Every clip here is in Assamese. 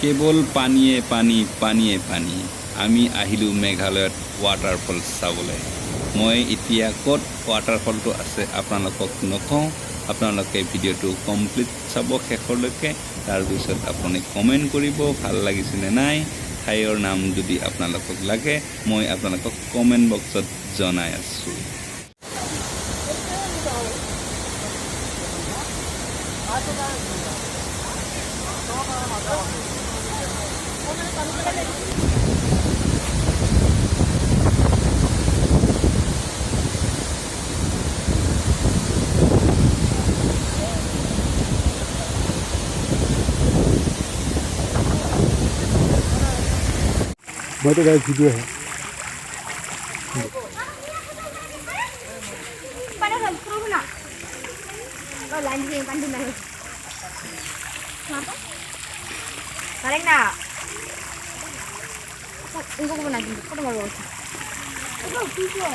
কেৱল পানীয়ে পানী পানীয়ে পানী আমি আহিলোঁ মেঘালয়ত ৱাটাৰফল চাবলৈ। মই এতিয়া ক'ত ৱাটাৰফলটো আছে আপোনালোকক নকওঁ, আপোনালোকে ভিডিঅ'টো কমপ্লিট চাব শেষলৈকে। তাৰপিছত আপুনি কমেণ্ট কৰিব ভাল লাগিছেনে নাই। ঠাইৰ নাম যদি আপোনালোকক লাগে মই আপোনালোকক কমেণ্ট বক্সত জনাই আছোঁ। मैं तो गाइस वीडियो है pada kan terus nak kau lanjut yang pandai nak apa paling nak enggak kau nak kau mau luar kau video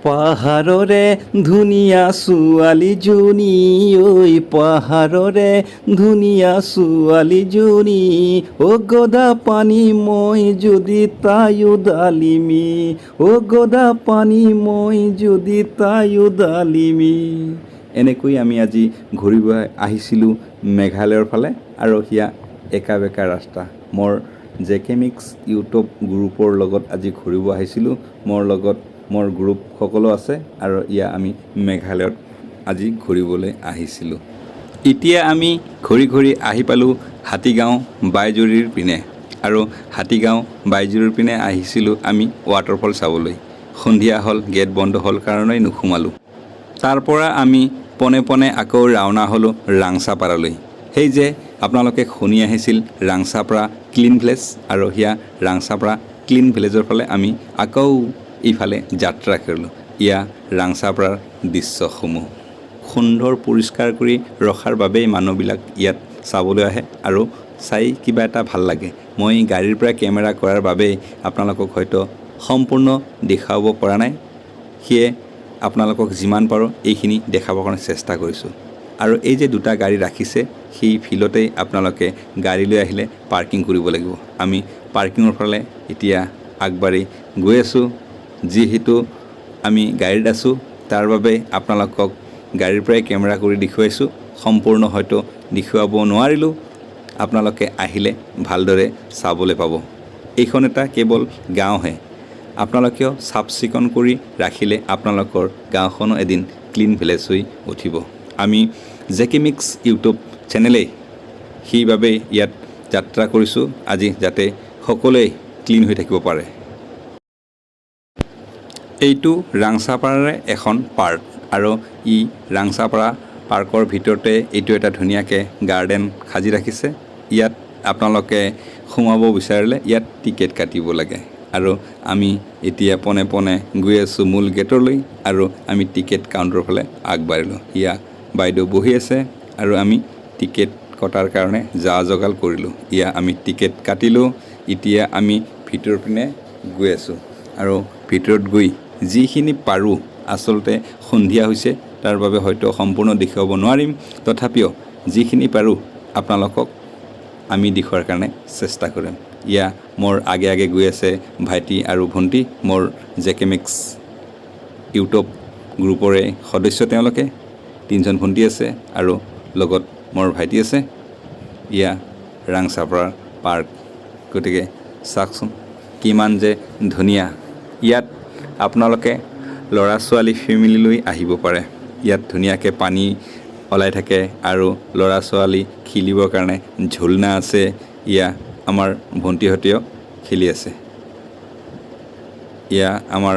পাহাৰৰে ধুনীয়া ছোৱালীজনী ঐ পাহাৰৰে ধুনীয়া ছোৱালীজনী অ গদা পানী মই যদি তায়ো ডালিমি অ গদা পানী মই যদি তায়ো ডালিমি। এনেকৈ আমি আজি ঘূৰিব আহিছিলোঁ মেঘালয়ৰ ফালে। আৰু সেয়া একা বেকা ৰাস্তা। মোৰ জেকে মিক্স ইউটিউব গ্ৰুপৰ লগত আজি ঘূৰিব আহিছিলোঁ। মোৰ লগত মোৰ গ্ৰুপ সকলো আছে আৰু আমি মেঘালয়ত আজি ঘূৰিবলৈ আহিছিলোঁ। এতিয়া আমি ঘূৰি ঘূৰি আহি পালোঁ হাতীগাঁও বাইজুৰিৰ পিনে। আৰু হাতীগাঁও বাইজুৰিৰ পিনে আহিছিলোঁ আমি ৱাটাৰফল চাবলৈ। সন্ধিয়া হ'ল, গেট বন্ধ হ'ল কাৰণেই নোসোমালোঁ। তাৰ পৰা আমি পনে পনে আকৌ ৰাওনা হ'লোঁ ৰাংচাপাৰালৈ। সেই যে আপোনালোকে শুনি আহিছিল ৰাংচাপাৰা ক্লিন ভিলেজ, আৰু সেয়া ৰাংচাপাৰা ক্লিন ভিলেজৰ ফালে আমি আকৌ ইফালে যাত্ৰা কৰিলোঁ। ৰাংচাপাৰাৰ দৃশ্যসমূহ সুন্দৰ পৰিষ্কাৰ কৰি ৰখাৰ বাবেই মানুহবিলাক ইয়াত চাবলৈ আহে আৰু চাই কিবা এটা ভাল লাগে। মই গাড়ীৰ পৰা কেমেৰা কৰাৰ বাবেই আপোনালোকক হয়তো সম্পূৰ্ণ দেখাব পৰা নাই, সেয়ে আপোনালোকক যিমান পাৰোঁ এইখিনি দেখাবৰ কাৰণে চেষ্টা কৰিছোঁ। আৰু এই যে দুটা গাড়ী ৰাখিছে সেই ফিল্ডতেই আপোনালোকে গাড়ী লৈ আহিলে পাৰ্কিং কৰিব লাগিব। আমি পাৰ্কিঙৰ ফালে এতিয়া আগবাঢ়ি গৈ আছোঁ। যিহেতু আমি গাড়ীত আছোঁ তাৰ বাবে আপোনালোকক গাড়ীৰ পৰাই কেমেৰা কৰি দেখুৱাইছোঁ। সম্পূৰ্ণ হয়তো দেখুৱাব নোৱাৰিলোঁ, আপোনালোকে আহিলে ভালদৰে চাবলৈ পাব। এইখন এটা কেৱল গাঁওহে, আপোনালোকেও চাফ চিকুণ কৰি ৰাখিলে আপোনালোকৰ গাঁওখনো এদিন ক্লিন ভিলেজ হৈ উঠিব। আমি জেকে মিক্স ইউটিউব চেনেলেই সেইবাবে ইয়াত যাত্ৰা কৰিছোঁ আজি, যাতে সকলোৱে ক্লিন হৈ থাকিব পাৰে। এইটো ৰাংচাপাৰাৰে এখন পাৰ্ক, আৰু ৰাংচাপাৰা পাৰ্কৰ ভিতৰতে এইটো এটা ধুনীয়াকৈ গাৰ্ডেন সাজি ৰাখিছে। ইয়াত আপোনালোকে সোমাব বিচাৰিলে ইয়াত টিকেট কাটিব লাগে। আৰু আমি এতিয়া পনে পনে গৈ আছোঁ মূল গেটলৈ, আৰু আমি টিকেট কাউণ্টাৰৰ ফালে আগবাঢ়িলোঁ। বাইদেউ বহি আছে আৰু আমি টিকেট কটাৰ কাৰণে যা যোগাৰ কৰিলোঁ। আমি টিকেট কাটিলোঁ। এতিয়া আমি ভিতৰৰ পিনে গৈ আছোঁ, আৰু ভিতৰত গৈ যিখিনি পাৰোঁ, আচলতে সন্ধিয়া হৈছে তাৰ বাবে হয়তো সম্পূৰ্ণ দেখুৱাব নোৱাৰিম, তথাপিও যিখিনি পাৰোঁ আপোনালোকক আমি দেখুৱাৰ কাৰণে চেষ্টা কৰিম। মোৰ আগে আগে গৈ আছে ভাইটি আৰু ভণ্টি, মোৰ জেকে মিক্স ইউটিউব গ্ৰুপৰে সদস্য। তেওঁলোকে 3জন ভণ্টি আছে আৰু লগত মোৰ ভাইটি আছে। ৰাংচাপাৰা পাৰ্ক, গতিকে চাওকচোন কিমান যে ধুনীয়া। ইয়াত আপোনালোকে ল'ৰা ছোৱালী ফেমিলি লৈ আহিব পাৰে। ইয়াত ধুনীয়াকৈ পানী ওলাই থাকে আৰু ল'ৰা ছোৱালী খেলিবৰ কাৰণে ঝুলনা আছে। আমাৰ ভণ্টিহঁতেও খেলি আছে। আমাৰ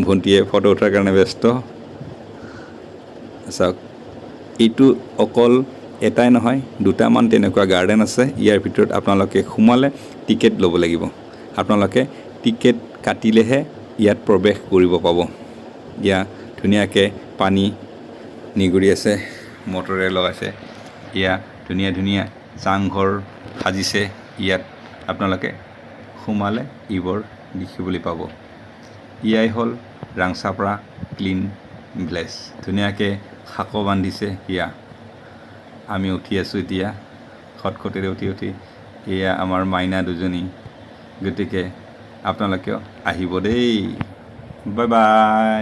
ভণ্টিয়ে ফটো উঠাৰ কাৰণে ব্যস্ত। চাওক, এইটো অকল এটাই নহয়, দুটামান তেনেকুৱা গাৰ্ডেন আছে। ইয়াৰ ভিতৰত আপোনালোকে সোমালে টিকেট ল'ব লাগিব। আপোনালোকে টিকেট কাটিলেহে ইয়াত প্ৰৱেশ কৰিব পাব। ধুনীয়াকৈ পানী নিগৰি আছে, মটৰে লগাইছে। ধুনীয়া ধুনীয়া চাংঘৰ সাজিছে। ইয়াত আপোনালোকে সোমালে এইবোৰ দেখিবলৈ পাব। হ'ল ৰাংচাপাৰা ক্লিন ভিলেজ। ধুনীয়াকৈ শাকো বান্ধিছে। আমি উঠি আছোঁ এতিয়া খটখটেৰে উঠি এয়া আমাৰ মাইনা দুজনী গতিকে আপোনালোকেও আহিব দেই বাই বাই